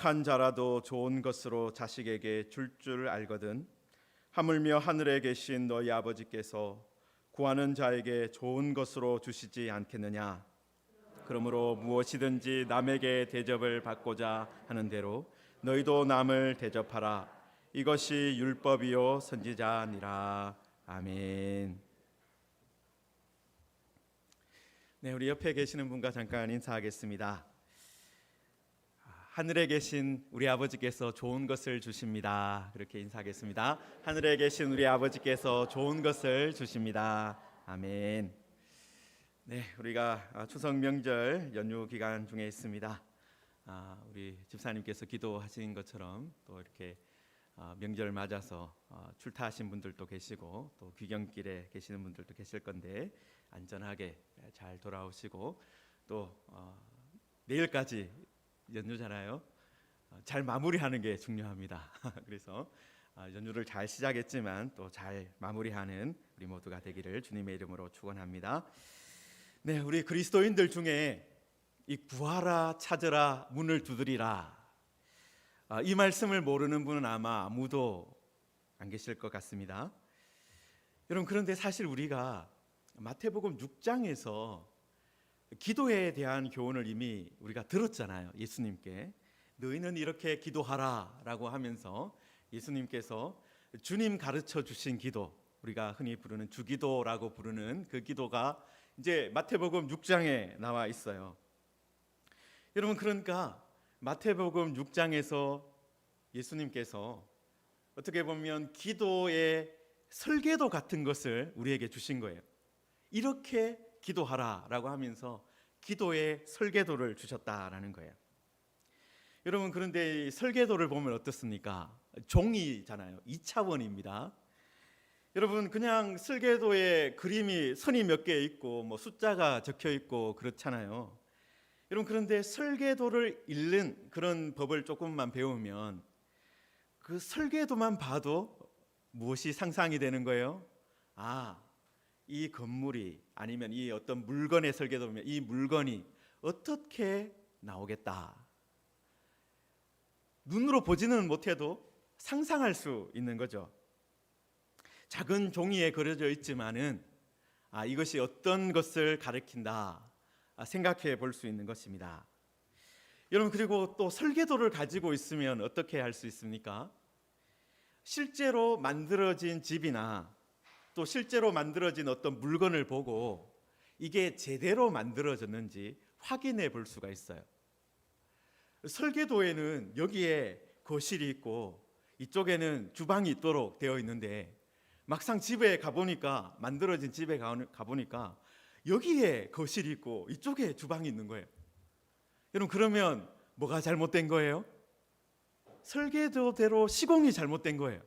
악한 자라도 좋은 것으로 자식에게 줄 알거든. 하물며 하늘에 계신 너희 아버지께서 구하는 자에게 좋은 것으로 주시지 않겠느냐. 그러므로 무엇이든지 남에게 대접을 받고자 하는 대로 너희도 남을 대접하라. 이것이 율법이요 선지자니라. 아멘. 네, 우리 옆에 계시는 분과 잠깐 인사하겠습니다. 하늘에 계신 우리 아버지께서 좋은 것을 주십니다. 그렇게 인사하겠습니다. 하늘에 계신 우리 아버지께서 좋은 것을 주십니다. 아멘. 네, 우리가 추석 명절 연휴 기간 중에 있습니다. 우리 집사님께서 기도하신 것처럼 또 이렇게 명절 맞아서 출타하신 분들도 계시고 또 귀경길에 계시는 분들도 계실 건데 안전하게 잘 돌아오시고 또 내일까지 연휴잖아요. 잘 마무리하는 게 중요합니다. 그래서 연휴를 잘 시작했지만 또 잘 마무리하는 우리 모두가 되기를 주님의 이름으로 축원합니다. 네, 우리 그리스도인들 중에 이 구하라 찾으라 문을 두드리라 이 말씀을 모르는 분은 아마 아무도 안 계실 것 같습니다. 여러분, 그런데 사실 우리가 마태복음 6장에서 기도에 대한 교훈을 이미 우리가 들었잖아요. 예수님께 너희는 이렇게 기도하라 라고 하면서 예수님께서 주님 가르쳐 주신 기도, 우리가 흔히 부르는 주기도라고 부르는 그 기도가 이제 마태복음 6장에 나와 있어요. 여러분, 그러니까 마태복음 6장에서 예수님께서 어떻게 보면 기도의 설계도 같은 것을 우리에게 주신 거예요. 이렇게 기도하라라고 하면서 기도의 설계도를 주셨다라는 거예요. 여러분, 그런데 이 설계도를 보면 어떻습니까? 종이잖아요. 2차원입니다. 여러분, 그냥 설계도에 그림이 선이 몇 개 있고 뭐 숫자가 적혀 있고 그렇잖아요. 여러분, 그런데 설계도를 읽는 그런 법을 조금만 배우면 그 설계도만 봐도 무엇이 상상이 되는 거예요? 이 건물이 아니면 이 어떤 물건의 설계도면 이 물건이 어떻게 나오겠다. 눈으로 보지는 못해도 상상할 수 있는 거죠. 작은 종이에 그려져 있지만은 이것이 어떤 것을 가리킨다 생각해 볼 수 있는 것입니다. 여러분, 그리고 또 설계도를 가지고 있으면 어떻게 할 수 있습니까? 실제로 만들어진 집이나 또 실제로 만들어진 어떤 물건을 보고 이게 제대로 만들어졌는지 확인해 볼 수가 있어요. 설계도에는 여기에 거실이 있고 이쪽에는 주방이 있도록 되어 있는데 막상 집에 가보니까, 만들어진 집에 가보니까 여기에 거실이 있고 이쪽에 주방이 있는 거예요. 여러분, 그러면 뭐가 잘못된 거예요? 설계도대로 시공이 잘못된 거예요.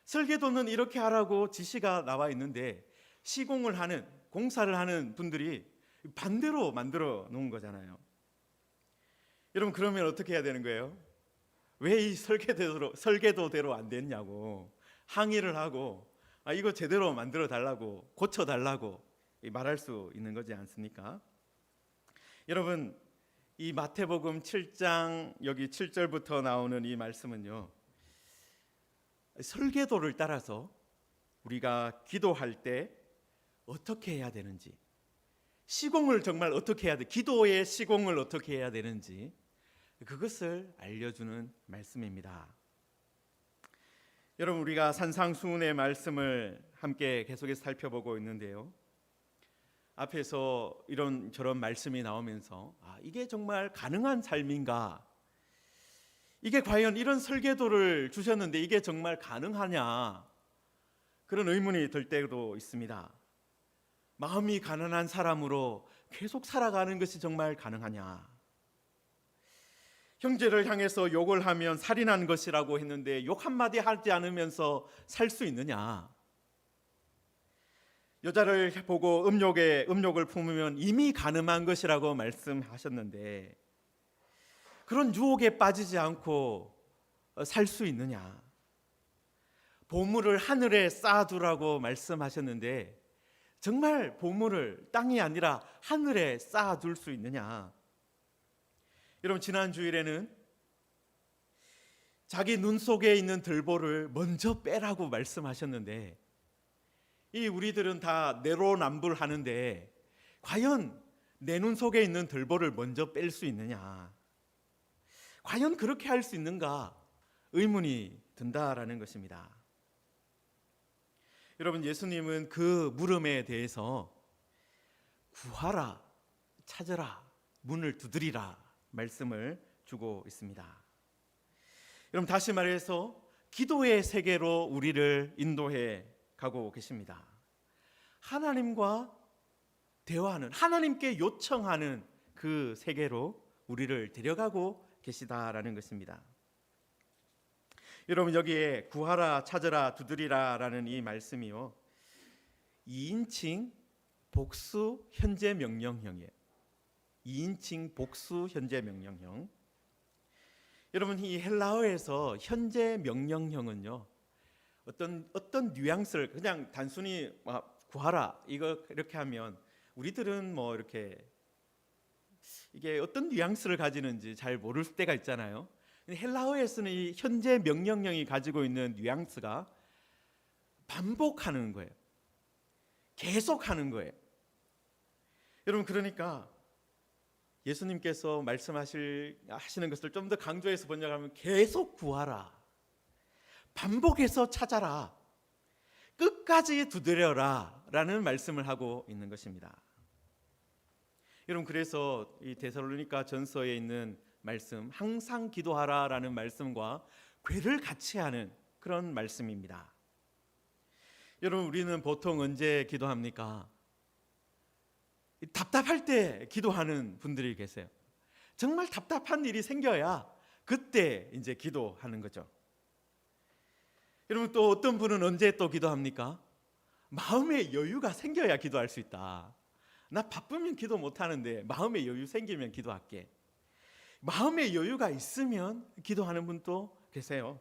설계도는 이렇게 하라고 지시가 나와 있는데 시공을 하는, 공사를 하는 분들이 반대로 만들어 놓은 거잖아요. 여러분, 그러면 어떻게 해야 되는 거예요? 왜 이 설계도대로 안 됐냐고 항의를 하고 이거 제대로 만들어 달라고, 고쳐 달라고 말할 수 있는 거지 않습니까? 여러분, 이 마태복음 7장 여기 7절부터 나오는 이 말씀은요, 설계도를 따라서 우리가 기도할 때 어떻게 해야 되는지, 시공을 정말 어떻게 해야 돼, 기도의 시공을 어떻게 해야 되는지 그것을 알려주는 말씀입니다. 여러분, 우리가 산상수훈의 말씀을 함께 계속해서 살펴보고 있는데요, 앞에서 이런저런 말씀이 나오면서 이게 정말 가능한 삶인가, 이게 과연 이런 설계도를 주셨는데 이게 정말 가능하냐, 그런 의문이 들 때도 있습니다. 마음이 가난한 사람으로 계속 살아가는 것이 정말 가능하냐, 형제를 향해서 욕을 하면 살인한 것이라고 했는데 욕 한마디 하지 않으면서 살 수 있느냐, 여자를 보고 음욕을 품으면 이미 간음한 것이라고 말씀하셨는데 그런 유혹에 빠지지 않고 살 수 있느냐, 보물을 하늘에 쌓아두라고 말씀하셨는데 정말 보물을 땅이 아니라 하늘에 쌓아둘 수 있느냐. 여러분, 지난 주일에는 자기 눈 속에 있는 들보를 먼저 빼라고 말씀하셨는데, 이 우리들은 다 내로남불하는데 과연 내 눈 속에 있는 들보를 먼저 뺄 수 있느냐, 과연 그렇게 할 수 있는가 의문이 든다라는 것입니다. 여러분, 예수님은 그 물음에 대해서 구하라, 찾으라, 문을 두드리라 말씀을 주고 있습니다. 여러분, 다시 말해서 기도의 세계로 우리를 인도해 가고 계십니다. 하나님과 대화하는, 하나님께 요청하는 그 세계로 우리를 데려가고 계시다라는 것입니다. 여러분, 여기에 구하라, 찾으라, 두드리라 라는 이 말씀이요, 2인칭 복수 현재 명령형이에요. 2인칭 복수 현재 명령형. 여러분, 이 헬라어에서 현재 명령형은요, 어떤 뉘앙스를, 그냥 단순히 구하라 이거 이렇게 하면 우리들은 뭐 이렇게 이게 어떤 뉘앙스를 가지는지 잘 모를 때가 있잖아요. 헬라어에서는 이 현재 명령형이 가지고 있는 뉘앙스가 반복하는 거예요. 계속하는 거예요. 여러분, 그러니까 예수님께서 말씀하시는 것을 좀 더 강조해서 번역하면 계속 구하라, 반복해서 찾아라, 끝까지 두드려라 라는 말씀을 하고 있는 것입니다. 여러분, 그래서 이 데살로니가 전서에 있는 말씀, 항상 기도하라 라는 말씀과 궤를 같이 하는 그런 말씀입니다. 여러분, 우리는 보통 언제 기도합니까? 답답할 때 기도하는 분들이 계세요. 정말 답답한 일이 생겨야 그때 이제 기도하는 거죠. 여러분, 또 어떤 분은 언제 또 기도합니까? 마음의 여유가 생겨야 기도할 수 있다. 나 바쁘면 기도 못 하는데 마음의 여유 생기면 기도할게. 마음의 여유가 있으면 기도하는 분도 계세요.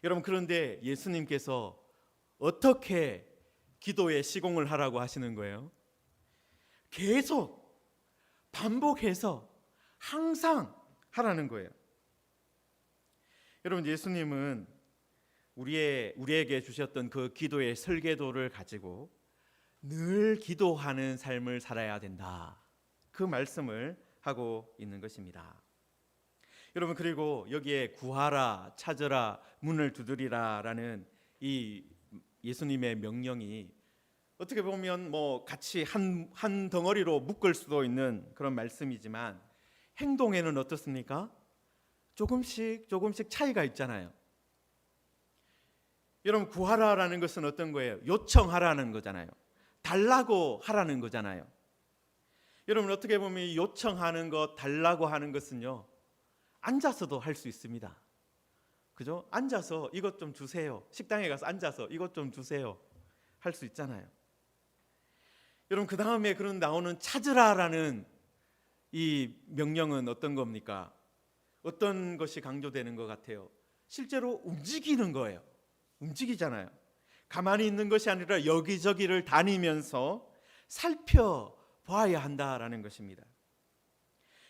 여러분, 그런데 예수님께서 어떻게 기도에 시공을 하라고 하시는 거예요? 계속 반복해서 항상 하라는 거예요. 여러분, 예수님은 우리에게 주셨던 그 기도의 설계도를 가지고 늘 기도하는 삶을 살아야 된다, 그 말씀을 하고 있는 것입니다. 여러분, 그리고 여기에 구하라, 찾으라, 문을 두드리라 라는 이 예수님의 명령이 어떻게 보면 뭐 같이 한 덩어리로 묶을 수도 있는 그런 말씀이지만 행동에는 어떻습니까? 조금씩 차이가 있잖아요. 여러분, 구하라라는 것은 어떤 거예요? 요청하라는 거잖아요. 달라고 하라는 거잖아요. 여러분, 어떻게 보면 이 요청하는 것, 달라고 하는 것은요, 앉아서도 할 수 있습니다. 그죠? 앉아서 이것 좀 주세요. 식당에 가서 앉아서 이것 좀 주세요 할 수 있잖아요. 여러분, 그 다음에 그런 나오는 찾으라라는 이 명령은 어떤 겁니까? 어떤 것이 강조되는 것 같아요? 실제로 움직이는 거예요. 움직이잖아요. 가만히 있는 것이 아니라 여기저기를 다니면서 살펴봐야 한다라는 것입니다.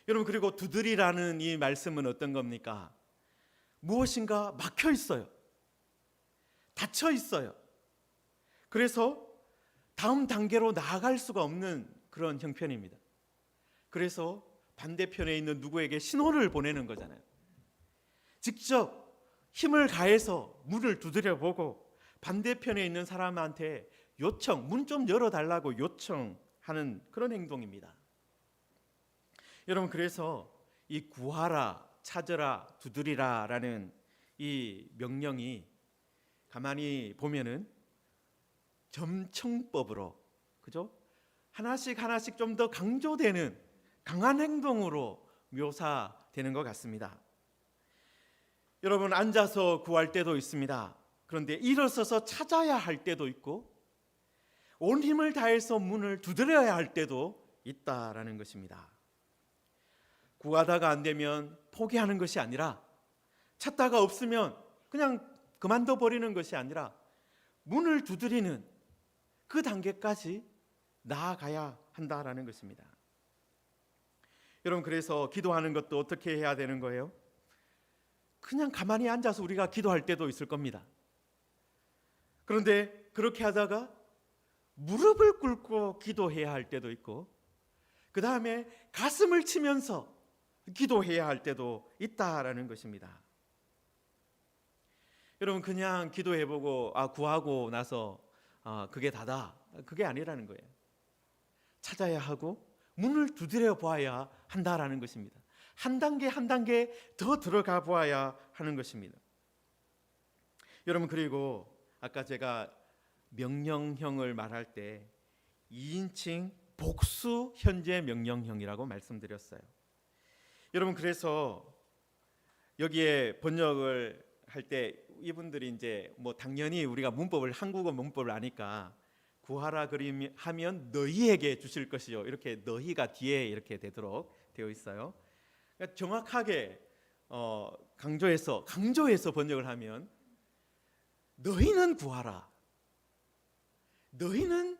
여러분, 그리고 두드리라는 이 말씀은 어떤 겁니까? 무엇인가 막혀 있어요. 닫혀 있어요. 그래서 다음 단계로 나아갈 수가 없는 그런 형편입니다. 그래서 반대편에 있는 누구에게 신호를 보내는 거잖아요. 직접 힘을 가해서 문을 두드려 보고 반대편에 있는 사람한테 요청, 문 좀 열어달라고 요청하는 그런 행동입니다. 여러분, 그래서 이 구하라, 찾으라, 두드리라 라는 이 명령이 가만히 보면은 점청법으로, 그죠? 하나씩 좀 더 강조되는 강한 행동으로 묘사되는 것 같습니다. 여러분, 앉아서 구할 때도 있습니다. 그런데 일어서서 찾아야 할 때도 있고 온 힘을 다해서 문을 두드려야 할 때도 있다라는 것입니다. 구하다가 안 되면 포기하는 것이 아니라, 찾다가 없으면 그냥 그만둬 버리는 것이 아니라 문을 두드리는 그 단계까지 나아가야 한다라는 것입니다. 여러분, 그래서 기도하는 것도 어떻게 해야 되는 거예요? 그냥 가만히 앉아서 우리가 기도할 때도 있을 겁니다. 그런데 그렇게 하다가 무릎을 꿇고 기도해야 할 때도 있고, 그 다음에 가슴을 치면서 기도해야 할 때도 있다라는 것입니다. 여러분, 그냥 기도해보고 구하고 나서 그게 다다, 그게 아니라는 거예요. 찾아야 하고 문을 두드려 보아야 한다라는 것입니다. 한 단계 한 단계 더 들어가 보아야 하는 것입니다. 여러분, 그리고 아까 제가 명령형을 말할 때 2인칭 복수 현재 명령형이라고 말씀드렸어요. 여러분, 그래서 여기에 번역을 할 때 이분들이 이제 당연히 우리가 문법을, 한국어 문법을 아니까 구하라 하면 너희에게 주실 것이요, 이렇게 너희가 뒤에 이렇게 되도록 되어 있어요. 그러니까 정확하게 강조해서 번역을 하면 너희는 구하라, 너희는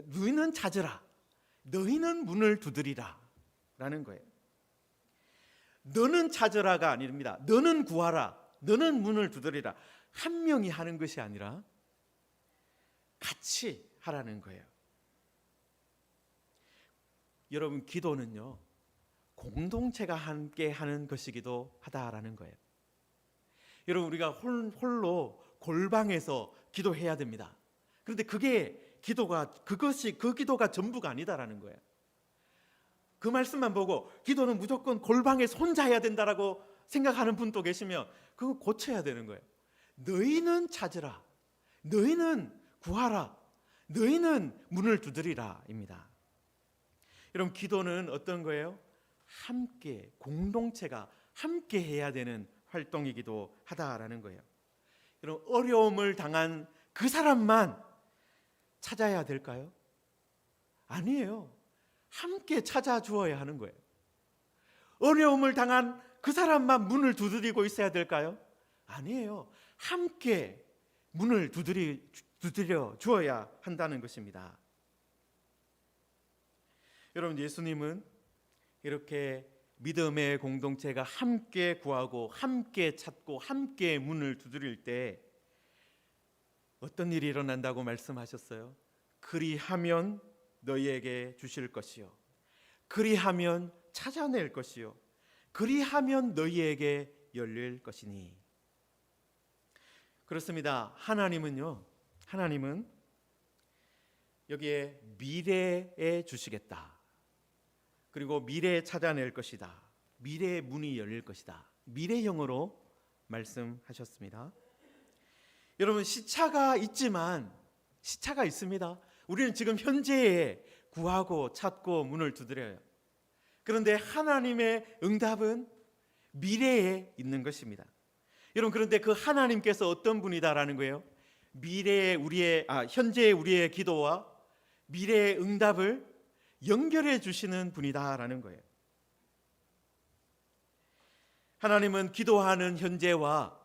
너희는 찾으라, 너희는 문을 두드리라 라는 거예요. 너는 찾으라가 아닙니다. 너는 구하라, 너는 문을 두드리라. 한 명이 하는 것이 아니라 같이 하라는 거예요. 여러분, 기도는요, 공동체가 함께 하는 것이기도 하다라는 거예요. 여러분, 우리가 홀로 골방에서 기도해야 됩니다. 그런데 그 기도가 전부가 아니다라는 거예요. 그 말씀만 보고 기도는 무조건 골방에서 혼자 해야 된다라고 생각하는 분도 계시면 그거 고쳐야 되는 거예요. 너희는 찾으라, 너희는 구하라, 너희는 문을 두드리라입니다. 여러분, 기도는 어떤 거예요? 함께, 공동체가 함께 해야 되는 활동이기도 하다라는 거예요. 여러분, 어려움을 당한 그 사람만 찾아야 될까요? 아니에요. 함께 찾아주어야 하는 거예요. 어려움을 당한 그 사람만 문을 두드리고 있어야 될까요? 아니에요. 함께 문을 두드려 주어야 한다는 것입니다. 여러분, 예수님은 이렇게 믿음의 공동체가 함께 구하고 함께 찾고 함께 문을 두드릴 때 어떤 일이 일어난다고 말씀하셨어요? 그리하면 너희에게 주실 것이요, 그리하면 찾아낼 것이요, 그리하면 너희에게 열릴 것이니. 그렇습니다. 하나님은 여기에 미래에 주시겠다, 그리고 미래에 찾아낼 것이다, 미래의 문이 열릴 것이다, 미래형으로 말씀하셨습니다. 여러분, 시차가 있습니다. 우리는 지금 현재에 구하고 찾고 문을 두드려요. 그런데 하나님의 응답은 미래에 있는 것입니다. 여러분, 그런데 그 하나님께서 어떤 분이다라는 거예요? 현재의 우리의 기도와 미래의 응답을 연결해 주시는 분이다라는 거예요. 하나님은 기도하는 현재와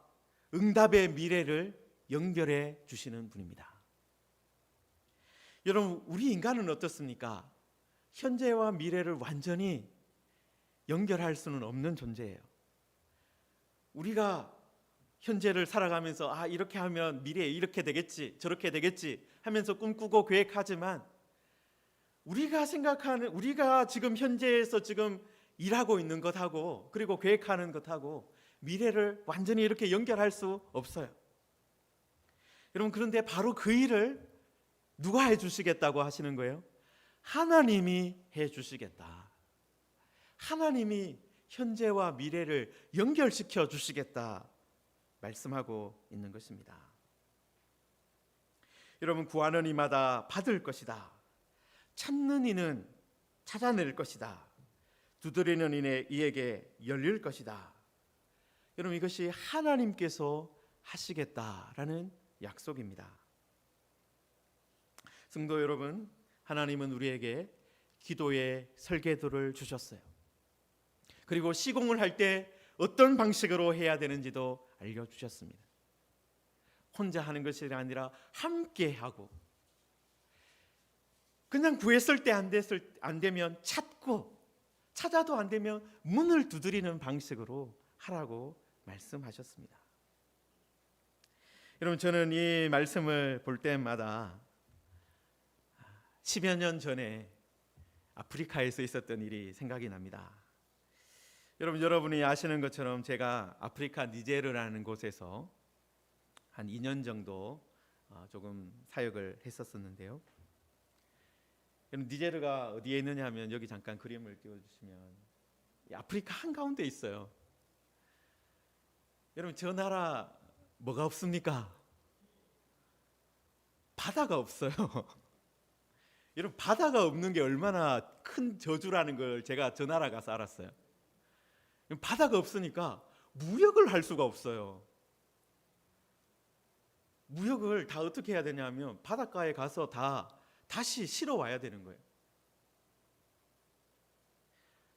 응답의 미래를 연결해 주시는 분입니다. 여러분, 우리 인간은 어떻습니까? 현재와 미래를 완전히 연결할 수는 없는 존재예요. 우리가 현재를 살아가면서 이렇게 하면 미래에 이렇게 되겠지, 저렇게 되겠지 하면서 꿈꾸고 계획하지만, 우리가 지금 현재에서 지금 일하고 있는 것하고 그리고 계획하는 것하고 미래를 완전히 이렇게 연결할 수 없어요. 여러분, 그런데 바로 그 일을 누가 해주시겠다고 하시는 거예요? 하나님이 해주시겠다. 하나님이 현재와 미래를 연결시켜 주시겠다 말씀하고 있는 것입니다. 여러분, 구하는 이마다 받을 것이다, 찾는 이는 찾아낼 것이다, 두드리는 이에게 열릴 것이다. 여러분, 이것이 하나님께서 하시겠다라는 약속입니다. 성도 여러분, 하나님은 우리에게 기도의 설계도를 주셨어요. 그리고 시공을 할 때 어떤 방식으로 해야 되는지도 알려주셨습니다. 혼자 하는 것이 아니라 함께 하고, 그냥 구했을 때 안 되면 찾고 찾아도 안 되면 문을 두드리는 방식으로 하라고 말씀하셨습니다. 여러분, 저는 이 말씀을 볼 때마다 10여 년 전에 아프리카에서 있었던 일이 생각이 납니다. 여러분이 아시는 것처럼 제가 아프리카 니제르라는 곳에서 한 2년 정도 조금 사역을 했었는데요. 니제르가 어디에 있느냐 하면 여기 잠깐 그림을 띄워주시면 아프리카 한가운데 있어요. 여러분, 저 나라 뭐가 없습니까? 바다가 없어요. 여러분, 바다가 없는 게 얼마나 큰 저주라는 걸 제가 저 나라 가서 알았어요. 바다가 없으니까 무역을 할 수가 없어요. 무역을 다 어떻게 해야 되냐면 바닷가에 가서 다시 실어 와야 되는 거예요.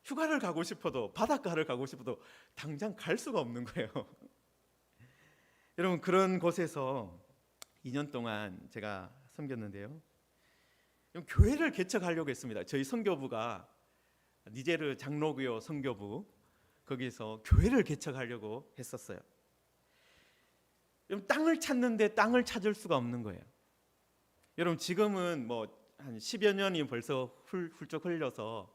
휴가를 가고 싶어도, 바닷가를 가고 싶어도 당장 갈 수가 없는 거예요. 여러분, 그런 곳에서 2년 동안 제가 섬겼는데요. 교회를 개척하려고 했습니다. 저희 선교부가 니제르 장로교 선교부, 거기서 교회를 개척하려고 했었어요. 여러분, 땅을 찾는데 땅을 찾을 수가 없는 거예요. 여러분, 지금은 뭐 한 10여 년이 벌써 훌쩍 흘려서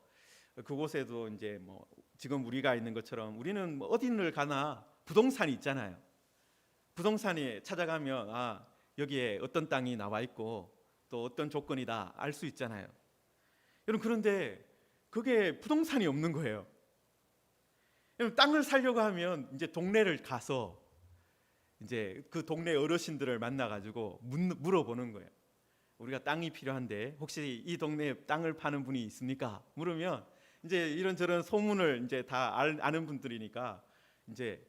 그곳에도 이제 뭐 지금 우리가 있는 것처럼 우리는 뭐 어디를 가나 부동산이 있잖아요. 부동산에 찾아가면 여기에 어떤 땅이 나와 있고 또 어떤 조건이다 알 수 있잖아요. 여러분, 그런데 그게 부동산이 없는 거예요. 여러분, 땅을 사려고 하면 이제 동네를 가서 이제 그 동네 어르신들을 만나 가지고 물어보는 거예요. 우리가 땅이 필요한데 혹시 이 동네에 땅을 파는 분이 있습니까? 물으면 이제 이런저런 소문을 이제 다 아는 분들이니까 이제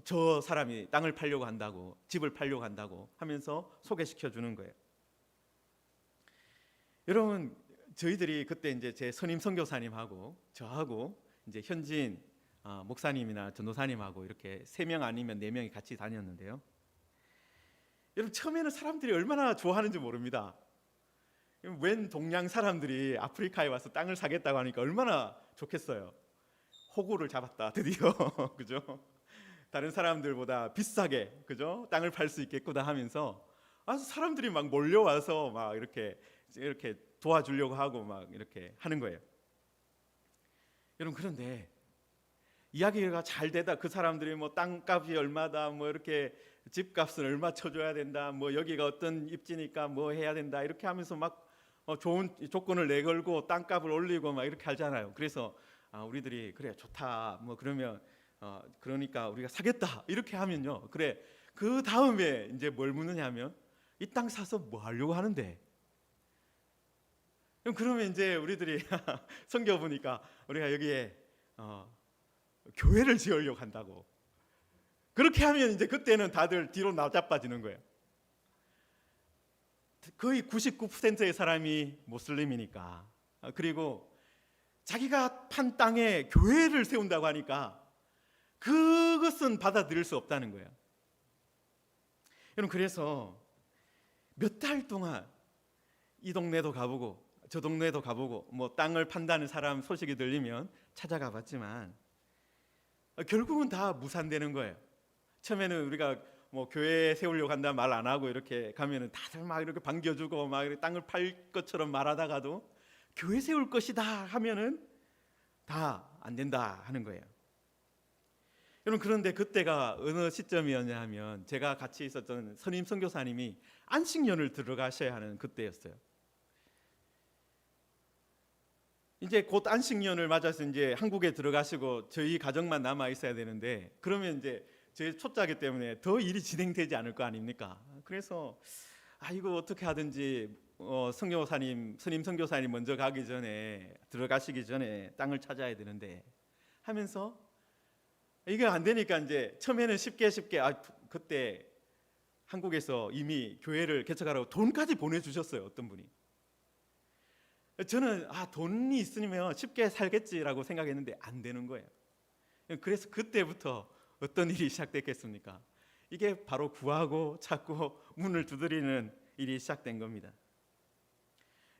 저 사람이 땅을 팔려고 한다고, 집을 팔려고 한다고 하면서 소개시켜 주는 거예요. 여러분, 저희들이 그때 이제 제 선임 선교사님하고 저하고 이제 현지인 목사님이나 전도사님하고 이렇게 3명 아니면 4명이 같이 다녔는데요. 여러분, 처음에는 사람들이 얼마나 좋아하는지 모릅니다. 웬 동양 사람들이 아프리카에 와서 땅을 사겠다고 하니까 얼마나 좋겠어요. 호구를 잡았다 드디어. 그죠? 다른 사람들보다 비싸게, 그죠? 땅을 팔 수 있겠구나 하면서 사람들이 막 몰려와서 막 이렇게 도와주려고 하고 막 이렇게 하는 거예요. 여러분, 그런데 이야기가 잘 되다 그 사람들이 뭐 땅값이 얼마다, 뭐 이렇게 집값은 얼마 쳐줘야 된다, 뭐 여기가 어떤 입지니까 뭐 해야 된다 이렇게 하면서 막 좋은 조건을 내걸고 땅값을 올리고 막 이렇게 하잖아요. 그래서 우리들이 그래 좋다 뭐 그러면 그러니까 우리가 사겠다 이렇게 하면요, 그래 그 다음에 이제 뭘 묻느냐면 이 땅 사서 뭐 하려고 하는데? 그러면 이제 우리들이 성경 보니까 우리가 여기에 교회를 지으려고 한다고. 그렇게 하면 이제 그때는 다들 뒤로 나자빠지는 거예요. 거의 99%의 사람이 모슬림이니까. 그리고 자기가 판 땅에 교회를 세운다고 하니까 그것은 받아들일 수 없다는 거예요. 여러분, 그래서 몇 달 동안 이 동네도 가보고 저 동네도 가보고 뭐 땅을 판다는 사람 소식이 들리면 찾아가 봤지만 결국은 다 무산되는 거예요. 처음에는 우리가 뭐 교회 세우려고 한다 말 안 하고 이렇게 가면은 다들 막 이렇게 반겨주고 막 이렇게 땅을 팔 것처럼 말하다가도 교회 세울 것이다 하면은 다 안 된다 하는 거예요. 여러분, 그런데 그때가 어느 시점이었냐 하면 제가 같이 있었던 선임 선교사님이 안식년을 들어가셔야 하는 그때였어요. 이제 곧 안식년을 맞아서 이제 한국에 들어가시고 저희 가정만 남아 있어야 되는데, 그러면 이제 저희 초짜기 때문에 더 일이 진행되지 않을 거 아닙니까? 그래서 이거 어떻게 하든지 선교사님, 선임 선교사님 먼저 가기 전에, 들어가시기 전에 땅을 찾아야 되는데 하면서 이게 안 되니까 이제 처음에는 쉽게 그때 한국에서 이미 교회를 개척하라고 돈까지 보내주셨어요. 어떤 분이. 저는 돈이 있으면 쉽게 살겠지라고 생각했는데 안 되는 거예요. 그래서 그때부터 어떤 일이 시작됐겠습니까? 이게 바로 구하고 찾고 문을 두드리는 일이 시작된 겁니다.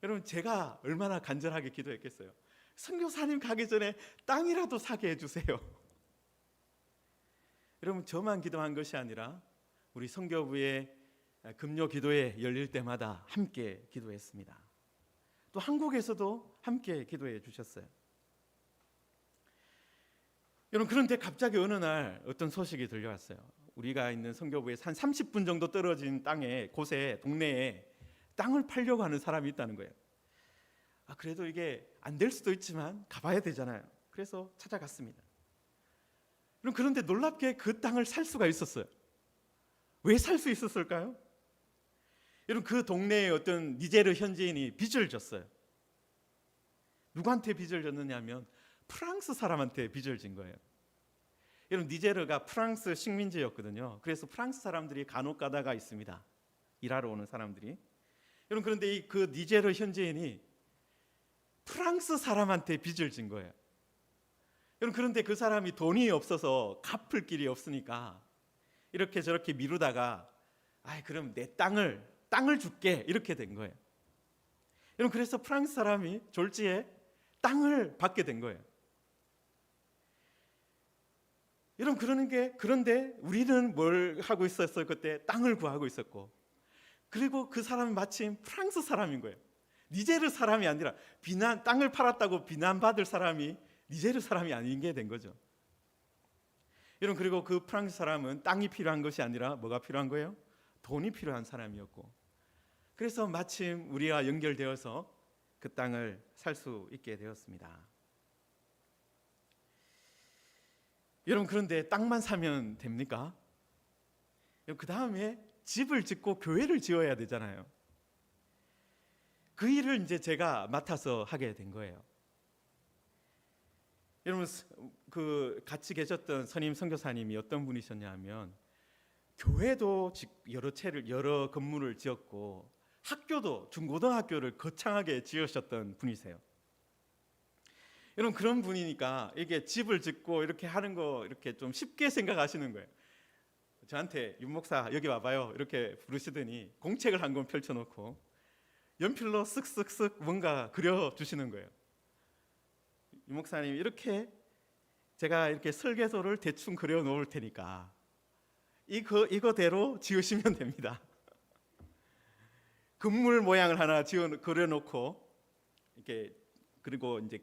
여러분, 제가 얼마나 간절하게 기도했겠어요. 선교사님 가기 전에 땅이라도 사게 해주세요. 여러분, 저만 기도한 것이 아니라 우리 선교부의 금요 기도회 열릴 때마다 함께 기도했습니다. 또 한국에서도 함께 기도해 주셨어요. 여러분, 그런데 갑자기 어느 날 어떤 소식이 들려왔어요. 우리가 있는 선교부에서 한 30분 정도 떨어진 땅에, 곳에, 동네에 땅을 팔려고 하는 사람이 있다는 거예요. 그래도 이게 안 될 수도 있지만 가봐야 되잖아요. 그래서 찾아갔습니다. 그런데 놀랍게 그 땅을 살 수가 있었어요. 왜 살 수 있었을까요? 여러분, 그 동네에 어떤 니제르 현지인이 빚을 졌어요. 누구한테 빚을 졌느냐면 프랑스 사람한테 빚을 진 거예요. 여러분, 니제르가 프랑스 식민지였거든요. 그래서 프랑스 사람들이 간혹 가다가 있습니다. 일하러 오는 사람들이. 여러분, 그런데 그 니제르 현지인이 프랑스 사람한테 빚을 진 거예요. 여러분, 그런데 그 사람이 돈이 없어서 갚을 길이 없으니까 이렇게 저렇게 미루다가 그럼 내 땅을 줄게, 이렇게 된 거예요. 여러분, 그래서 프랑스 사람이 졸지에 땅을 받게 된 거예요. 여러분, 그런데 우리는 뭘 하고 있었어요? 그때 땅을 구하고 있었고, 그리고 그 사람이 마침 프랑스 사람인 거예요. 니제르 사람이 아니라 땅을 팔았다고 비난받을 사람이 니제르 사람이 아닌 게 된 거죠. 여러분, 그리고 그 프랑스 사람은 땅이 필요한 것이 아니라 뭐가 필요한 거예요? 돈이 필요한 사람이었고, 그래서 마침 우리와 연결되어서 그 땅을 살 수 있게 되었습니다. 여러분, 그런데 땅만 사면 됩니까? 그 다음에 집을 짓고 교회를 지어야 되잖아요. 그 일을 이제 제가 맡아서 하게 된 거예요. 여러분, 그 같이 계셨던 선임 선교사님이 어떤 분이셨냐면, 교회도 여러 건물을 지었고 학교도, 중고등학교를 거창하게 지으셨던 분이세요. 여러분, 그런 분이니까 이게 집을 짓고 이렇게 하는 거 이렇게 좀 쉽게 생각하시는 거예요. 저한테 윤 목사 여기 와봐요 이렇게 부르시더니 공책을 한 권 펼쳐놓고 연필로 쓱쓱쓱 뭔가 그려주시는 거예요. 윤 목사님, 이렇게 제가 이렇게 설계도를 대충 그려 놓을 테니까 이거대로 지으시면 됩니다. 건물 모양을 하나 그려놓고 이렇게, 그리고 이제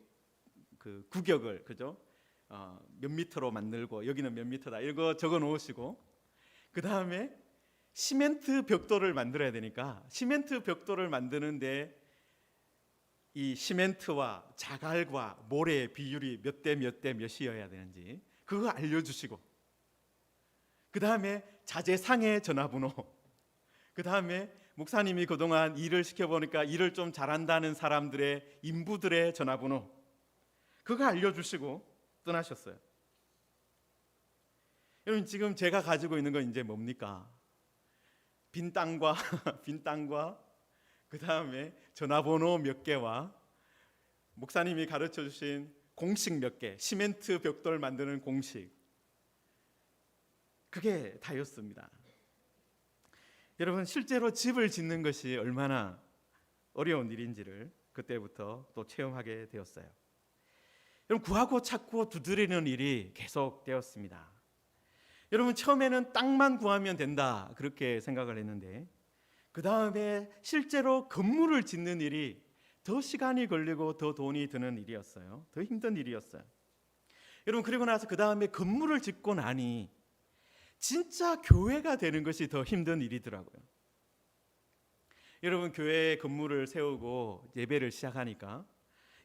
그 구격을, 그죠? 몇 미터로 만들고 여기는 몇 미터다, 이거 적어 놓으시고, 그 다음에 시멘트 벽돌을 만들어야 되니까 시멘트 벽돌을 만드는데 이 시멘트와 자갈과 모래의 비율이 몇 대 몇이어야 되는지 그거 알려주시고, 그 다음에 자재상의 전화번호, 그 다음에 목사님이 그동안 일을 시켜보니까 일을 좀 잘한다는 사람들의 인부들의 전화번호, 그거 알려주시고 떠나셨어요. 여러분, 지금 제가 가지고 있는 건 이제 뭡니까? 빈 땅과 그 다음에 전화번호 몇 개와 목사님이 가르쳐 주신 공식 몇 개, 시멘트 벽돌 만드는 공식, 그게 다였습니다. 여러분, 실제로 집을 짓는 것이 얼마나 어려운 일인지를 그때부터 또 체험하게 되었어요. 여러분, 구하고 찾고 두드리는 일이 계속 되었습니다. 여러분, 처음에는 땅만 구하면 된다 그렇게 생각을 했는데, 그 다음에 실제로 건물을 짓는 일이 더 시간이 걸리고 더 돈이 드는 일이었어요. 더 힘든 일이었어요. 여러분, 그리고 나서 그 다음에 건물을 짓고 나니 진짜 교회가 되는 것이 더 힘든 일이더라고요. 여러분, 교회 건물을 세우고 예배를 시작하니까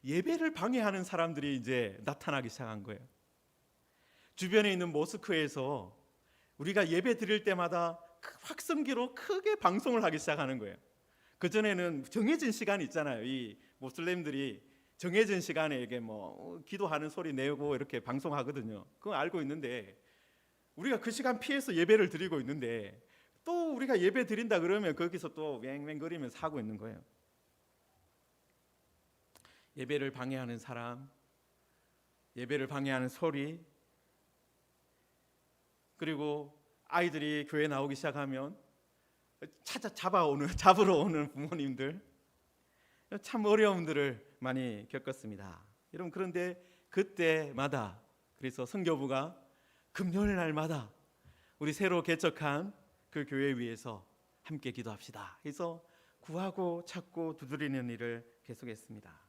예배를 방해하는 사람들이 이제 나타나기 시작한 거예요. 주변에 있는 모스크에서 우리가 예배 드릴 때마다 확성기로 크게 방송을 하기 시작하는 거예요. 그전에는 정해진 시간이 있잖아요. 이 모슬렘들이 정해진 시간에 이게 뭐 기도하는 소리 내고 이렇게 방송하거든요. 그거 알고 있는데 우리가 그 시간 피해서 예배를 드리고 있는데 또 우리가 예배 드린다 그러면 거기서 또 왱왱거리면서 하고 있는 거예요. 예배를 방해하는 사람, 예배를 방해하는 소리, 그리고 아이들이 교회 나오기 시작하면 잡으러 오는 부모님들, 참 어려움들을 많이 겪었습니다. 여러분, 그런데 그때마다 그래서 선교부가 금요일 날마다 우리 새로 개척한 그 교회 위에서 함께 기도합시다 해서 구하고 찾고 두드리는 일을 계속했습니다.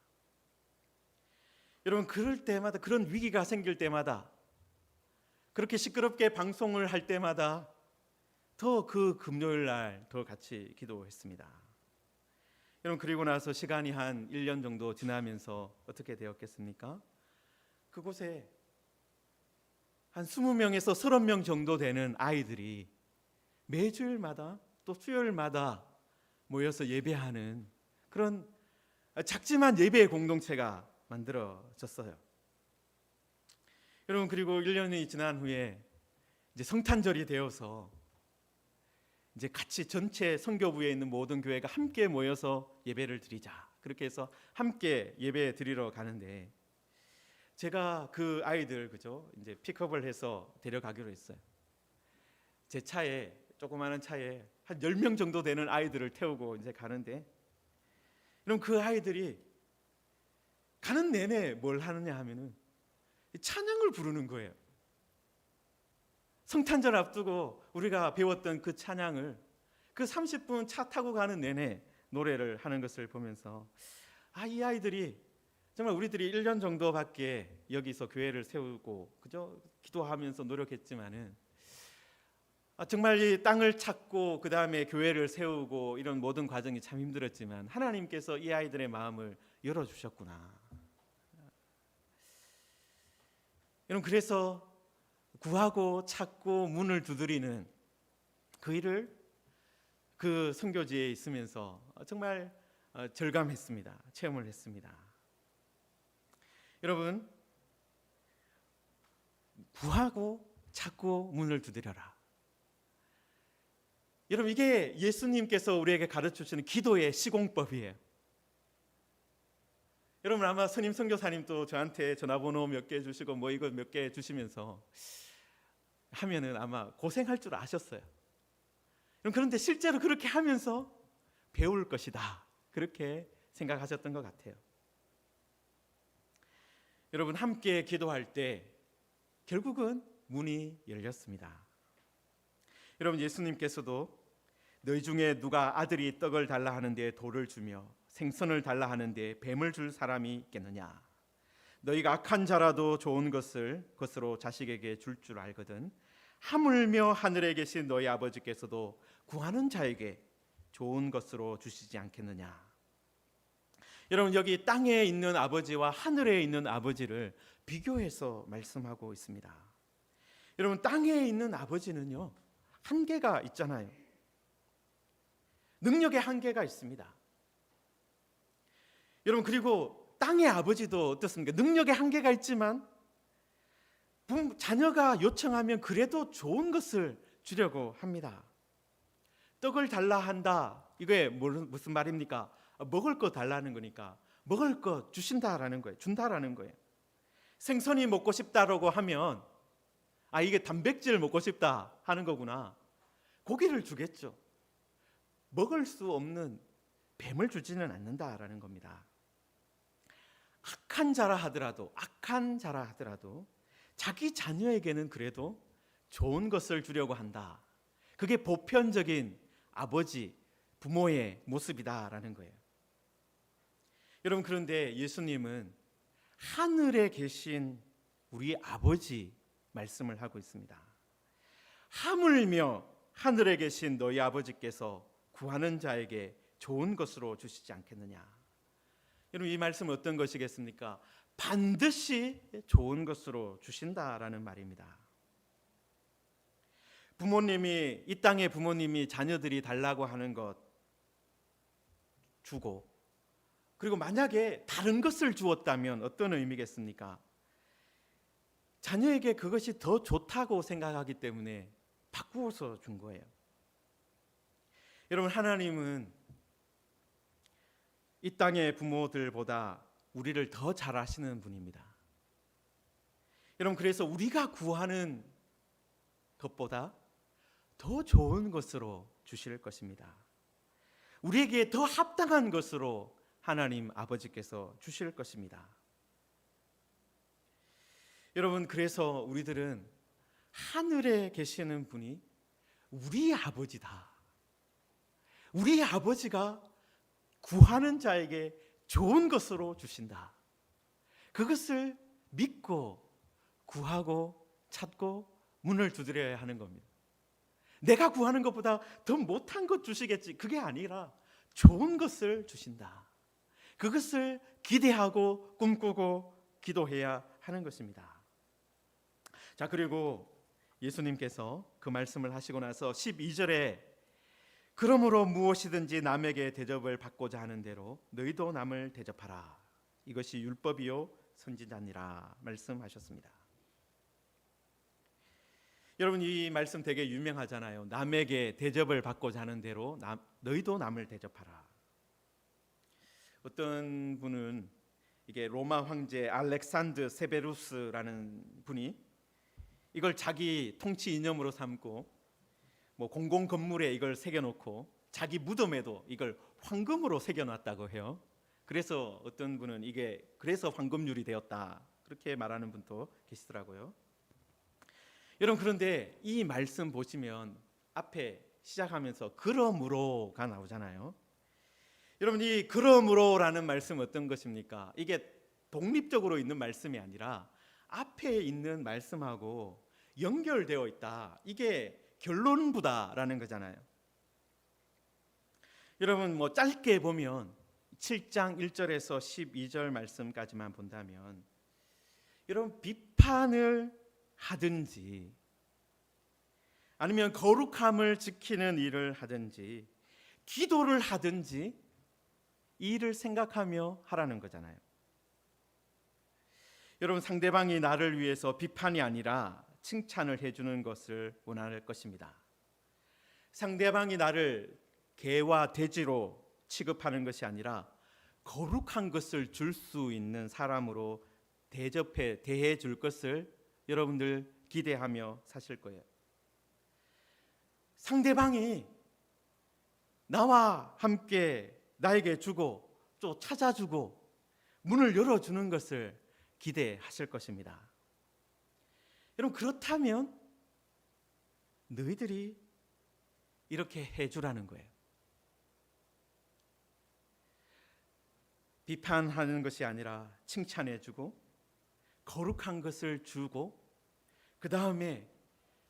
여러분, 그럴 때마다, 그런 위기가 생길 때마다, 그렇게 시끄럽게 방송을 할 때마다 더 그 금요일 날 더 같이 기도했습니다. 여러분, 그리고 나서 시간이 한 1년 정도 지나면서 어떻게 되었겠습니까? 그곳에 한 20명에서 30명 정도 되는 아이들이 매주일마다 또 수요일마다 모여서 예배하는 그런 작지만 예배의 공동체가 만들어졌어요. 여러분, 그리고 1년이 지난 후에 이제 성탄절이 되어서 이제 같이 전체 선교부에 있는 모든 교회가 함께 모여서 예배를 드리자, 그렇게 해서 함께 예배 드리러 가는데 제가 그 아이들 그죠? 이제 픽업을 해서 데려가기로 했어요. 제 차에, 조그마한 차에 한 10명 정도 되는 아이들을 태우고 이제 가는데, 그럼 그 아이들이 가는 내내 뭘 하느냐 하면은 찬양을 부르는 거예요. 성탄절 앞두고 우리가 배웠던 그 찬양을 그 30분 차 타고 가는 내내 노래를 하는 것을 보면서 이 아이들이 정말 우리들이 1년 정도밖에 여기서 교회를 세우고 그저 기도하면서 노력했지만은 정말 이 땅을 찾고 그 다음에 교회를 세우고 이런 모든 과정이 참 힘들었지만 하나님께서 이 아이들의 마음을 열어주셨구나. 여러분, 그래서 구하고 찾고 문을 두드리는 그 일을 그 선교지에 있으면서 정말 절감했습니다. 체험을 했습니다. 여러분, 구하고 찾고 문을 두드려라. 여러분, 이게 예수님께서 우리에게 가르쳐 주시는 기도의 시공법이에요. 여러분, 아마 스님 선교사님도 저한테 전화번호 몇 개 주시고 뭐 이거 몇 개 주시면서 하면은 아마 고생할 줄 아셨어요. 그런데 실제로 그렇게 하면서 배울 것이다, 그렇게 생각하셨던 것 같아요. 여러분, 함께 기도할 때 결국은 문이 열렸습니다. 여러분, 예수님께서도 너희 중에 누가 아들이 떡을 달라 하는데 돌을 주며 생선을 달라 하는데 뱀을 줄 사람이 있겠느냐? 너희가 악한 자라도 좋은 것을 것으로 자식에게 줄 줄 알거든 하물며 하늘에 계신 너희 아버지께서도 구하는 자에게 좋은 것으로 주시지 않겠느냐? 여러분, 여기 땅에 있는 아버지와 하늘에 있는 아버지를 비교해서 말씀하고 있습니다. 여러분, 땅에 있는 아버지는요, 한계가 있잖아요. 능력의 한계가 있습니다. 여러분, 그리고 땅의 아버지도 어떻습니까? 능력의 한계가 있지만 자녀가 요청하면 그래도 좋은 것을 주려고 합니다. 떡을 달라 한다, 이게 무슨 말입니까? 먹을 거 달라는 거니까 먹을 거 주신다라는 거예요. 준다라는 거예요. 생선이 먹고 싶다라고 하면 이게 단백질 먹고 싶다 하는 거구나. 고기를 주겠죠. 먹을 수 없는 뱀을 주지는 않는다라는 겁니다. 악한 자라 하더라도 자기 자녀에게는 그래도 좋은 것을 주려고 한다. 그게 보편적인 아버지, 부모의 모습이다라는 거예요. 여러분, 그런데 예수님은 하늘에 계신 우리 아버지 말씀을 하고 있습니다. 하물며 하늘에 계신 너희 아버지께서 구하는 자에게 좋은 것으로 주시지 않겠느냐? 여러분, 이 말씀은 어떤 것이겠습니까? 반드시 좋은 것으로 주신다라는 말입니다. 이 땅의 부모님이 자녀들이 달라고 하는 것 주고, 그리고 만약에 다른 것을 주었다면 어떤 의미겠습니까? 자녀에게 그것이 더 좋다고 생각하기 때문에 바꾸어서 준 거예요. 여러분, 하나님은 이 땅의 부모들보다 우리를 더 잘 아시는 분입니다. 여러분, 그래서 우리가 구하는 것보다 더 좋은 것으로 주실 것입니다. 우리에게 더 합당한 것으로 하나님 아버지께서 주실 것입니다. 여러분, 그래서 우리들은 하늘에 계시는 분이 우리 아버지다. 우리 아버지가 구하는 자에게 좋은 것으로 주신다. 그것을 믿고 구하고 찾고 문을 두드려야 하는 겁니다. 내가 구하는 것보다 더 못한 것 주시겠지, 그게 아니라 좋은 것을 주신다. 그것을 기대하고 꿈꾸고 기도해야 하는 것입니다. 자, 그리고 예수님께서 그 말씀을 하시고 나서 12절에 그러므로 무엇이든지 남에게 대접을 받고자 하는 대로 너희도 남을 대접하라. 이것이 율법이요 선지자니라 말씀하셨습니다. 여러분, 이 말씀 되게 유명하잖아요. 남에게 대접을 받고자 하는 대로 너희도 남을 대접하라. 어떤 분은 이게 로마 황제 알렉산드 세베루스라는 분이 이걸 자기 통치 이념으로 삼고 뭐 공공 건물에 이걸 새겨놓고 자기 무덤에도 이걸 황금으로 새겨놨다고 해요. 그래서 어떤 분은 이게 그래서 황금률이 되었다, 그렇게 말하는 분도 계시더라고요. 여러분, 그런데 이 말씀 보시면 앞에 시작하면서 그러므로가 나오잖아요. 여러분, 이 그러므로라는 말씀 어떤 것입니까? 이게 독립적으로 있는 말씀이 아니라 앞에 있는 말씀하고 연결되어 있다. 이게 결론부다라는 거잖아요. 여러분, 뭐 짧게 보면 7장 1절에서 12절 말씀까지만 본다면 여러분, 비판을 하든지 아니면 거룩함을 지키는 일을 하든지 기도를 하든지 이 일을 생각하며 하라는 거잖아요. 여러분, 상대방이 나를 위해서 비판이 아니라 칭찬을 해주는 것을 원할 것입니다. 상대방이 나를 개와 돼지로 취급하는 것이 아니라 거룩한 것을 줄 수 있는 사람으로 대해 줄 것을 여러분들 기대하며 사실 거예요. 상대방이 나와 함께 나에게 주고 또 찾아주고 문을 열어주는 것을 기대하실 것입니다. 여러분, 그렇다면 너희들이 이렇게 해주라는 거예요. 비판하는 것이 아니라 칭찬해주고 거룩한 것을 주고 그 다음에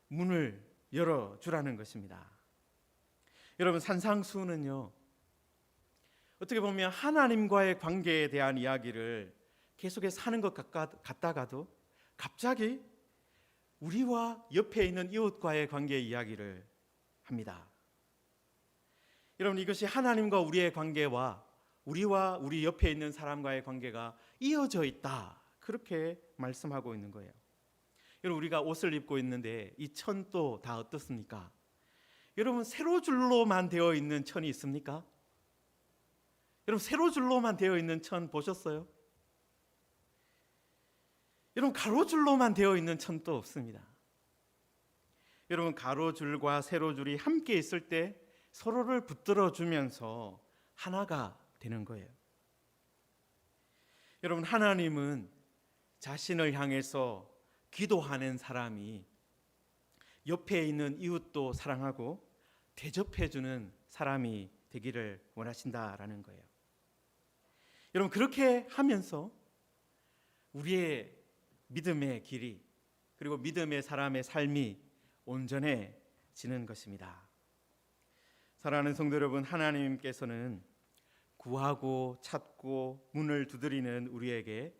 문을 열어주라는 것입니다. 여러분, 산상수훈은요, 어떻게 보면 하나님과의 관계에 대한 이야기를 계속해서 하는 것 같다가도 갑자기 우리와 옆에 있는 이웃과의 관계 이야기를 합니다. 여러분, 이것이 하나님과 우리의 관계와 우리와 우리 옆에 있는 사람과의 관계가 이어져 있다, 그렇게 말씀하고 있는 거예요. 여러분, 우리가 옷을 입고 있는데 이 천도 다 어떻습니까? 여러분, 세로줄로만 되어 있는 천이 있습니까? 여러분, 세로줄로만 되어 있는 천 보셨어요? 여러분, 가로줄로만 되어 있는 천도 없습니다. 여러분, 가로줄과 세로줄이 함께 있을 때 서로를 붙들어 주면서 하나가 되는 거예요. 여러분, 하나님은 자신을 향해서 기도하는 사람이 옆에 있는 이웃도 사랑하고 대접해 주는 사람이 되기를 원하신다라는 거예요. 여러분, 그렇게 하면서 우리의 믿음의 길이 그리고 믿음의 사람의 삶이 온전해지는 것입니다. 사랑하는 성도 여러분, 하나님께서는 구하고 찾고 문을 두드리는 우리에게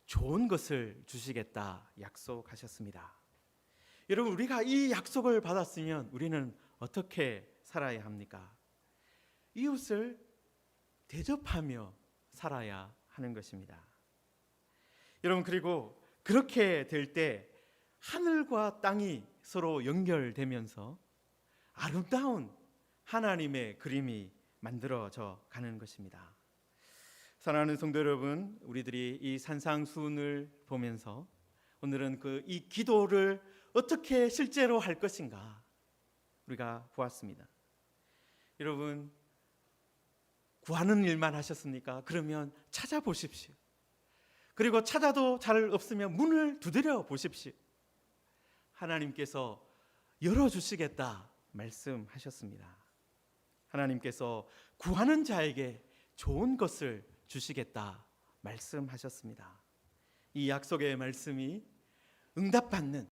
좋은 것을 주시겠다 약속하셨습니다. 여러분, 우리가 이 약속을 받았으면 우리는 어떻게 살아야 합니까? 이웃을 대접하며 살아야 하는 것입니다. 여러분, 그리고 그렇게 될 때 하늘과 땅이 서로 연결되면서 아름다운 하나님의 그림이 만들어져 가는 것입니다. 사랑하는 성도 여러분, 우리들이 이 산상수훈을 보면서 오늘은 이 기도를 어떻게 실제로 할 것인가 우리가 보았습니다. 여러분, 구하는 일만 하셨습니까? 그러면 찾아보십시오. 그리고 찾아도 잘 없으면 문을 두드려 보십시오. 하나님께서 열어주시겠다 말씀하셨습니다. 하나님께서 구하는 자에게 좋은 것을 주시겠다 말씀하셨습니다. 이 약속의 말씀이 응답받는